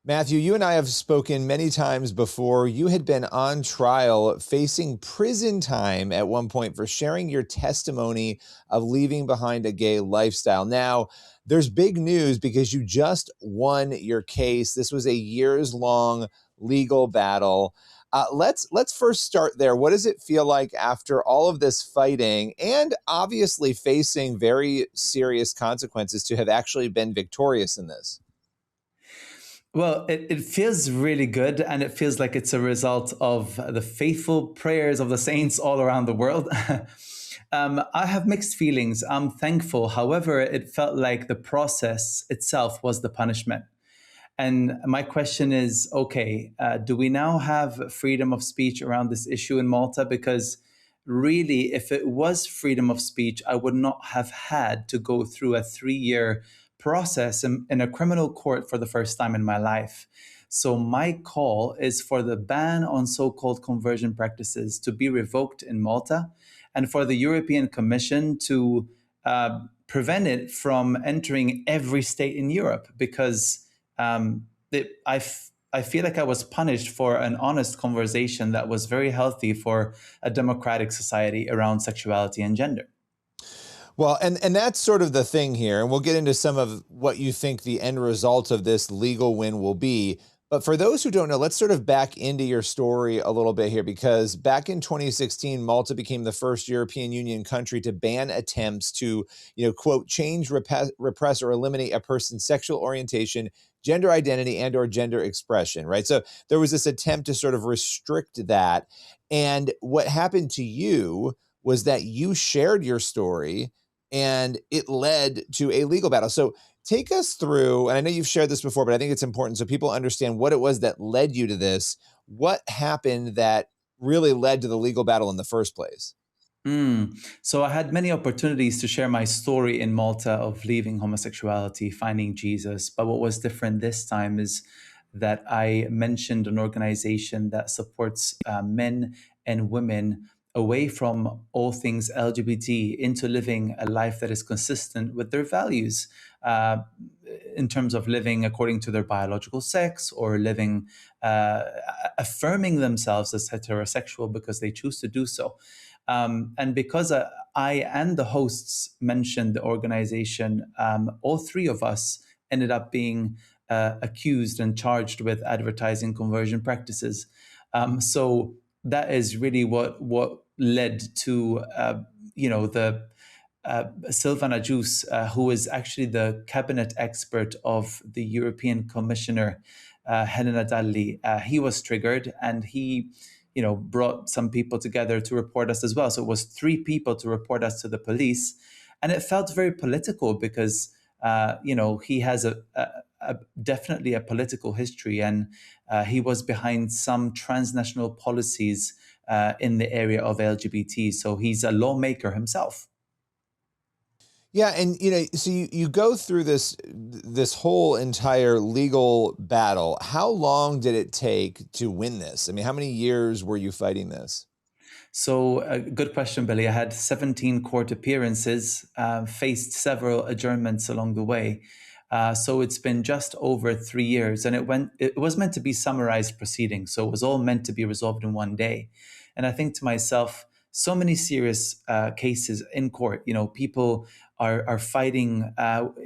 Matthew, you and I have spoken many times before. You had been on trial facing prison time at one point for sharing your testimony of leaving behind a gay lifestyle. Now, there's big news because you just won your case. This was a years-long legal battle. Let's first start there. What does it feel like after all of this fighting and obviously facing very serious consequences to have actually been victorious in this? Well, it feels really good, and it feels like it's a result of the faithful prayers of the saints all around the world. I have mixed feelings. I'm thankful. However, it felt like the process itself was the punishment. And my question is, okay, do we now have freedom of speech around this issue in Malta? Because really, if it was freedom of speech, I would not have had to go through a 3 year process in a criminal court for the first time in my life. So my call is for the ban on so-called conversion practices to be revoked in Malta, and for the European Commission to prevent it from entering every state in Europe, because I feel like I was punished for an honest conversation that was very healthy for a democratic society around sexuality and gender. Well, and that's sort of the thing here, and we'll get into some of what you think the end result of this legal win will be. But for those who don't know, let's sort of back into your story a little bit here, because back in 2016, Malta became the first European Union country to ban attempts to, quote, change, repress, or eliminate a person's sexual orientation, gender identity, and or gender expression, right? So there was this attempt to sort of restrict that. And what happened to you was that you shared your story and it led to a legal battle. So take us through, and I know you've shared this before, but I think it's important so people understand what it was that led you to this. What happened that really led to the legal battle in the first place? So I had many opportunities to share my story in Malta of leaving homosexuality, finding Jesus. But what was different this time is that I mentioned an organization that supports men and women away from all things LGBT into living a life that is consistent with their values, uh, in terms of living according to their biological sex, or living, affirming themselves as heterosexual because they choose to do so. And because I and the hosts mentioned the organization, all three of us ended up being accused and charged with advertising conversion practices. So that is really what led to the Silvana Juice, who is actually the cabinet expert of the European Commissioner, Helena Dalli. He was triggered, and he brought some people together to report us as well. So it was three people to report us to the police. And it felt very political because, he has definitely a political history, and he was behind some transnational policies in the area of LGBT. So he's a lawmaker himself. Yeah, and so you go through this whole entire legal battle. How long did it take to win this? I mean, how many years were you fighting this? So, good question, Billy. I had 17 court appearances, faced several adjournments along the way. So it's been just over 3 years, and it was meant to be summarized proceedings. So it was all meant to be resolved in one day. And I think to myself, so many serious cases in court. People are fighting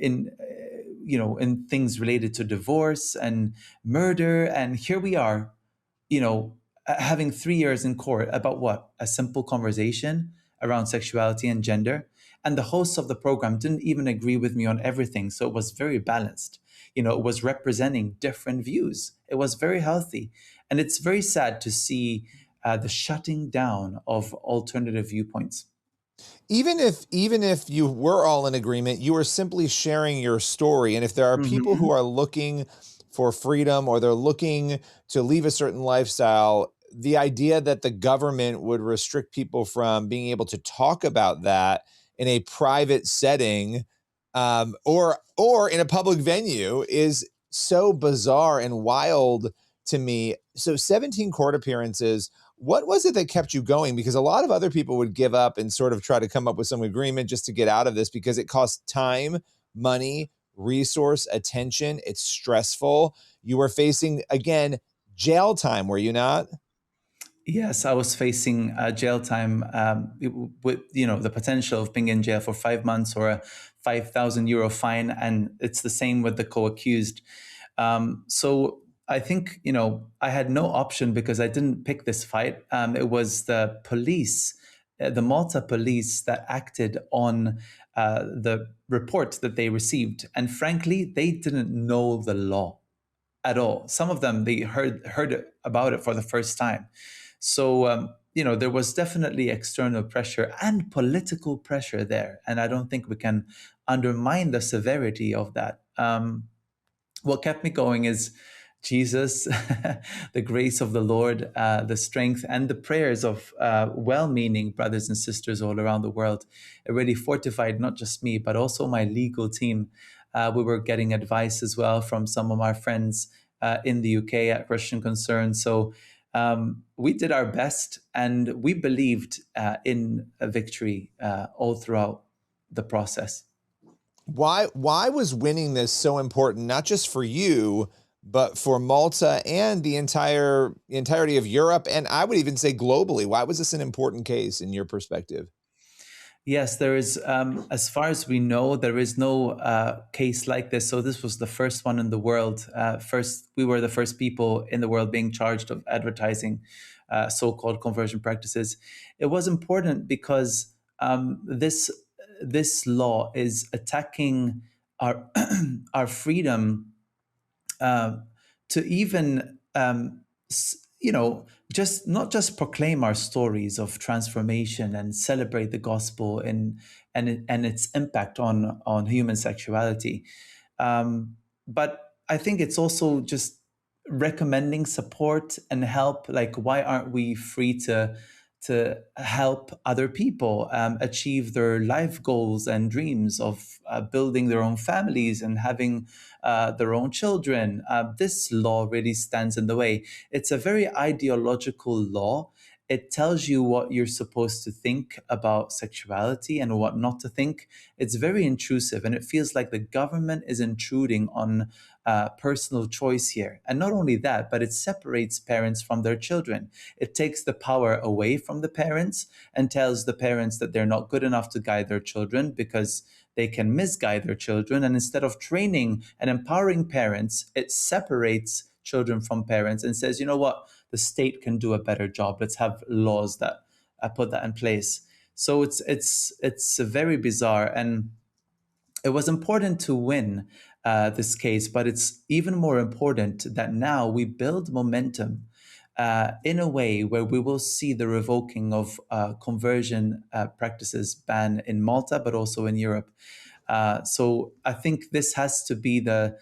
in things related to divorce and murder, and here we are, having 3 years in court about what? A simple conversation around sexuality and gender. And the hosts of the program didn't even agree with me on everything. So it was very balanced. It was representing different views. It was very healthy. And it's very sad to see the shutting down of alternative viewpoints. Even if you were all in agreement, you were simply sharing your story. And if there are people who Mhm. are looking for freedom or they're looking to leave a certain lifestyle, the idea that the government would restrict people from being able to talk about that in a private setting, or in a public venue is so bizarre and wild to me. So 17 court appearances. What was it that kept you going? Because a lot of other people would give up and sort of try to come up with some agreement just to get out of this because it costs time, money, resource, attention. It's stressful. you were facing, again, jail time, were you not? Yes, I was facing jail time with the potential of being in jail for 5 months or a €5,000 fine, and it's the same with the co-accused. So I think I had no option because I didn't pick this fight. It was the police, the Malta police, that acted on the report that they received, and frankly, they didn't know the law at all. Some of them, they heard about it for the first time. So there was definitely external pressure and political pressure there, and I don't think we can undermine the severity of that. What kept me going is Jesus, the grace of the Lord, the strength, and the prayers of well-meaning brothers and sisters all around the world. It really fortified not just me, but also my legal team. We were getting advice as well from some of our friends in the UK at Christian Concern. So we did our best, and we believed in a victory all throughout the process. Why was winning this so important, not just for you, but for Malta and the entirety of Europe, and I would even say globally? Why was this an important case in your perspective? Yes, there is, as far as we know, there is no case like this. So this was the first one in the world. We were the first people in the world being charged of advertising so-called conversion practices. It was important because this law is attacking our our freedom uh, to even just not just proclaim our stories of transformation and celebrate the gospel and its impact on human sexuality, but I think it's also just recommending support and help. Like, why aren't we free to help other people achieve their life goals and dreams of building their own families and having their own children? This law really stands in the way. It's a very ideological law. It tells you what you're supposed to think about sexuality and what not to think. It's very intrusive, and it feels like the government is intruding on personal choice here. And not only that, but it separates parents from their children. It takes the power away from the parents and tells the parents that they're not good enough to guide their children because they can misguide their children. And instead of training and empowering parents, it separates children from parents and says, you know what, the state can do a better job. Let's have laws that put that in place. So it's very bizarre, and it was important to win this case, but it's even more important that now we build momentum in a way where we will see the revoking of conversion practices ban in Malta, but also in Europe. So I think this has to be the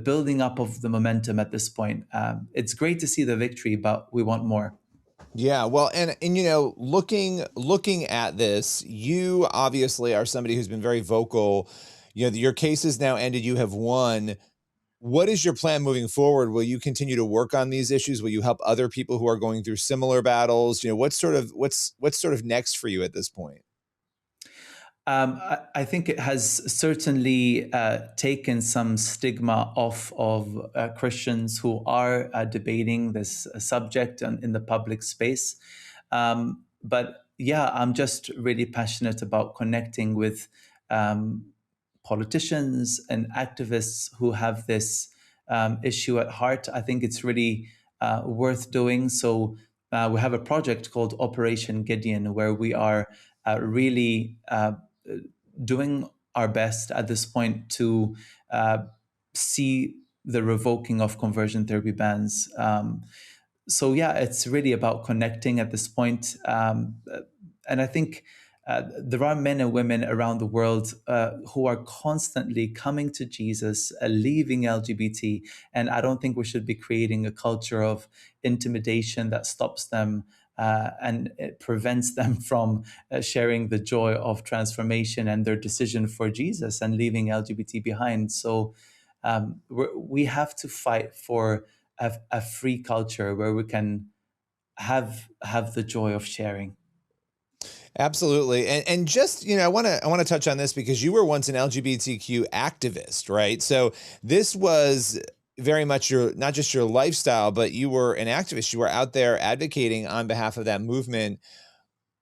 building up of the momentum at this point. It's great to see the victory, but we want more. Yeah, well, and looking at this, you obviously are somebody who's been very vocal. Your case is now ended. You have won. What is your plan moving forward? Will you continue to work on these issues? Will you help other people who are going through similar battles? What's sort of next for you at this point? I think it has certainly taken some stigma off of Christians who are debating this subject in the public space. But yeah, I'm just really passionate about connecting with politicians and activists who have this issue at heart. I think it's really worth doing. So we have a project called Operation Gideon, where we are really doing our best at this point to see the revoking of conversion therapy bans. So yeah, it's really about connecting at this point. And I think there are men and women around the world who are constantly coming to Jesus, leaving LGBT. And I don't think we should be creating a culture of intimidation that stops them and it prevents them from sharing the joy of transformation and their decision for Jesus and leaving LGBT behind. So we have to fight for a free culture where we can have the joy of sharing. Absolutely. And just, I want to touch on this because you were once an LGBTQ activist, right? So this was very much your not just your lifestyle, but you were an activist. You were out there advocating on behalf of that movement.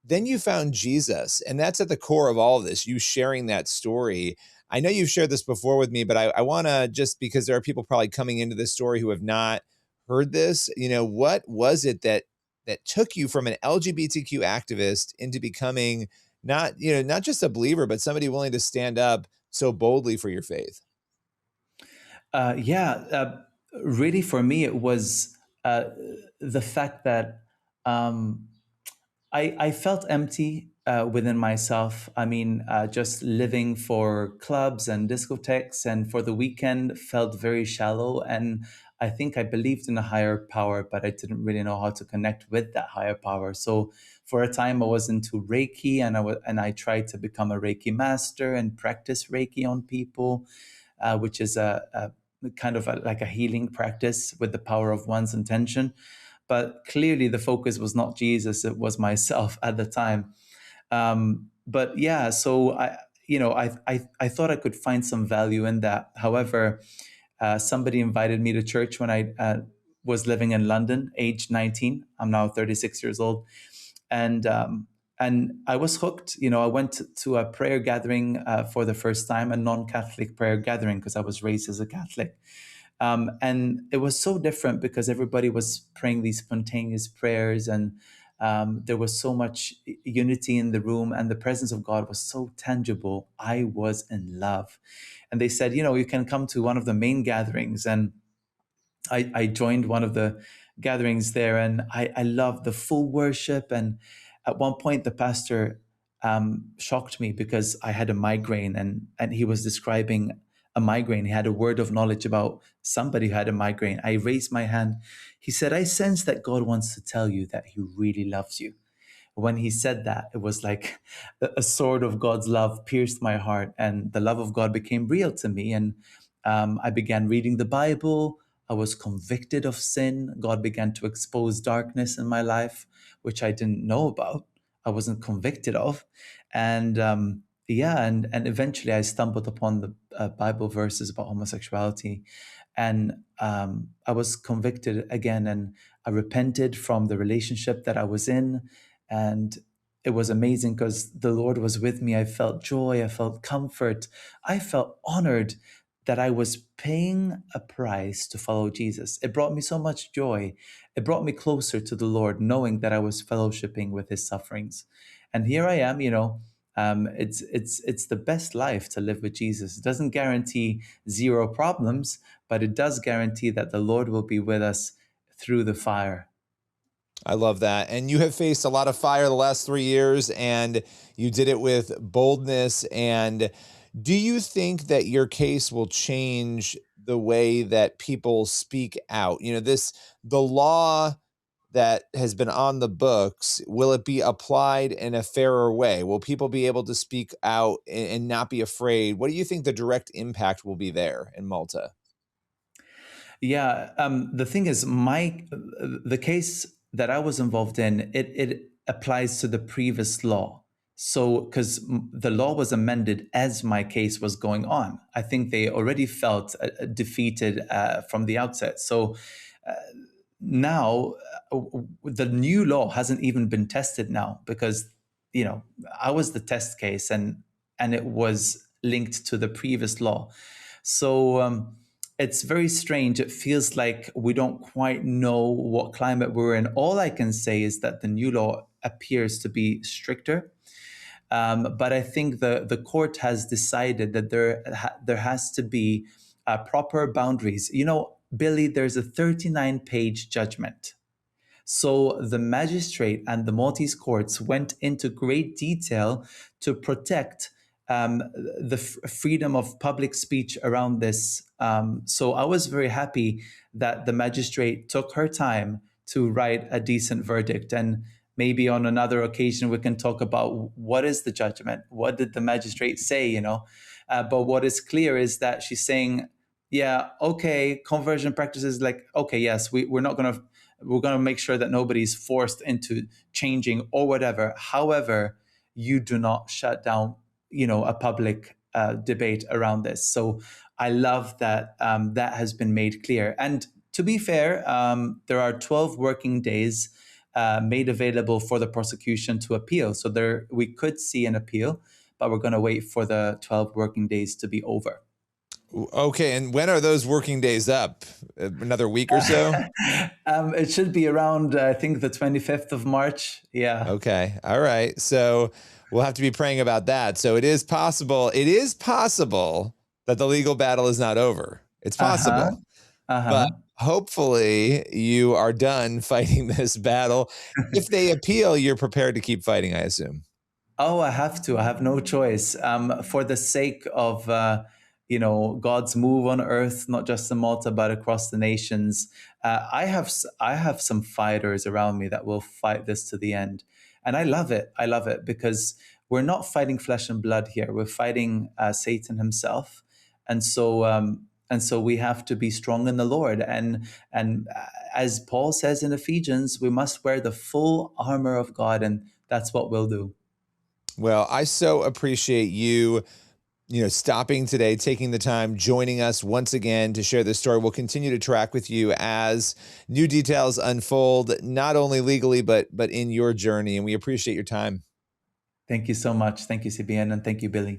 Then you found Jesus, and that's at the core of all of this, you sharing that story. I know you've shared this before with me, but I want to, just because there are people probably coming into this story who have not heard this, what was it that took you from an LGBTQ activist into becoming not just a believer, but somebody willing to stand up so boldly for your faith? Yeah, really, for me, it was the fact that um, I felt empty within myself. I mean, just living for clubs and discotheques and for the weekend felt very shallow. And I think I believed in a higher power, but I didn't really know how to connect with that higher power. So for a time, I was into Reiki, and I tried to become a Reiki master and practice Reiki on people, which is a kind of like a healing practice with the power of one's intention. But clearly, the focus was not Jesus; it was myself at the time. But yeah, so I thought I could find some value in that. However, somebody invited me to church when I was living in London, age 19. I'm now 36 years old, and I was hooked. I went to a prayer gathering for the first time, a non-Catholic prayer gathering, because I was raised as a Catholic. And it was so different because everybody was praying these spontaneous prayers, and there was so much unity in the room, and the presence of God was so tangible. I was in love. And they said, you can come to one of the main gatherings. And I joined one of the gatherings there, and I loved the full worship. And at one point, the pastor shocked me because I had a migraine, and he was describing a migraine. He had a word of knowledge about somebody who had a migraine. I raised my hand. He said, "I sense that God wants to tell you that He really loves you." When he said that, it was like a sword of God's love pierced my heart, and the love of God became real to me. And I began reading the Bible. I was convicted of sin. God began to expose darkness in my life, which I didn't know about. I wasn't convicted of. And yeah, and eventually I stumbled upon the Bible verses about homosexuality. And I was convicted again, and I repented from the relationship that I was in. And it was amazing because the Lord was with me. I felt joy, I felt comfort, I felt honored that I was paying a price to follow Jesus. It brought me so much joy. It brought me closer to the Lord, knowing that I was fellowshipping with His sufferings. And here I am. It's the best life to live with Jesus. It doesn't guarantee zero problems, but it does guarantee that the Lord will be with us through the fire. I love that. And you have faced a lot of fire the last 3 years, and you did it with boldness. And do you think that your case will change the way that people speak out? The law that has been on the books, will it be applied in a fairer way? Will people be able to speak out and not be afraid? What do you think the direct impact will be there in Malta? Yeah, the thing is, the case that I was involved in, it applies to the previous law. So, because the law was amended as my case was going on, I think they already felt defeated from the outset. So now, the new law hasn't even been tested now because you know I was the test case, and it was linked to the previous law. So it's very strange. It feels like we don't quite know what climate we're in. All I can say is that the new law appears to be stricter. But I think the court has decided that there has to be proper boundaries. Billy, there's a 39-page judgment. So the magistrate and the Maltese courts went into great detail to protect the freedom of public speech around this. So I was very happy that the magistrate took her time to write a decent verdict. And maybe on another occasion we can talk about what is the judgment, what did the magistrate say. But what is clear is that she's saying, yeah, okay, conversion practices, like, okay, yes, we're going to make sure that nobody's forced into changing or whatever. However, you do not shut down, a public debate around this. So I love that that has been made clear. And to be fair, there are 12 working days made available for the prosecution to appeal. So there, we could see an appeal, but we're going to wait for the 12 working days to be over. Okay, and when are those working days up? Another week or so? It should be around, I think, the 25th of March. Yeah. Okay. All right. So we'll have to be praying about that. So it is possible. It is possible that the legal battle is not over. It's Uh huh. possible. Uh But huh. hopefully you are done fighting this battle. If they appeal, you're prepared to keep fighting, I assume. Oh, I have to. I have no choice. For the sake of God's move on earth, not just in Malta but across the nations. I have some fighters around me that will fight this to the end, and I love it. I love it because we're not fighting flesh and blood here. We're fighting Satan himself, and so we have to be strong in the Lord. And as Paul says in Ephesians, we must wear the full armor of God, and that's what we'll do. Well, I so appreciate you, stopping today, taking the time, joining us once again to share this story. We'll continue to track with you as new details unfold, not only legally, but in your journey. And we appreciate your time. Thank you so much. Thank you, CBN, and thank you, Billy.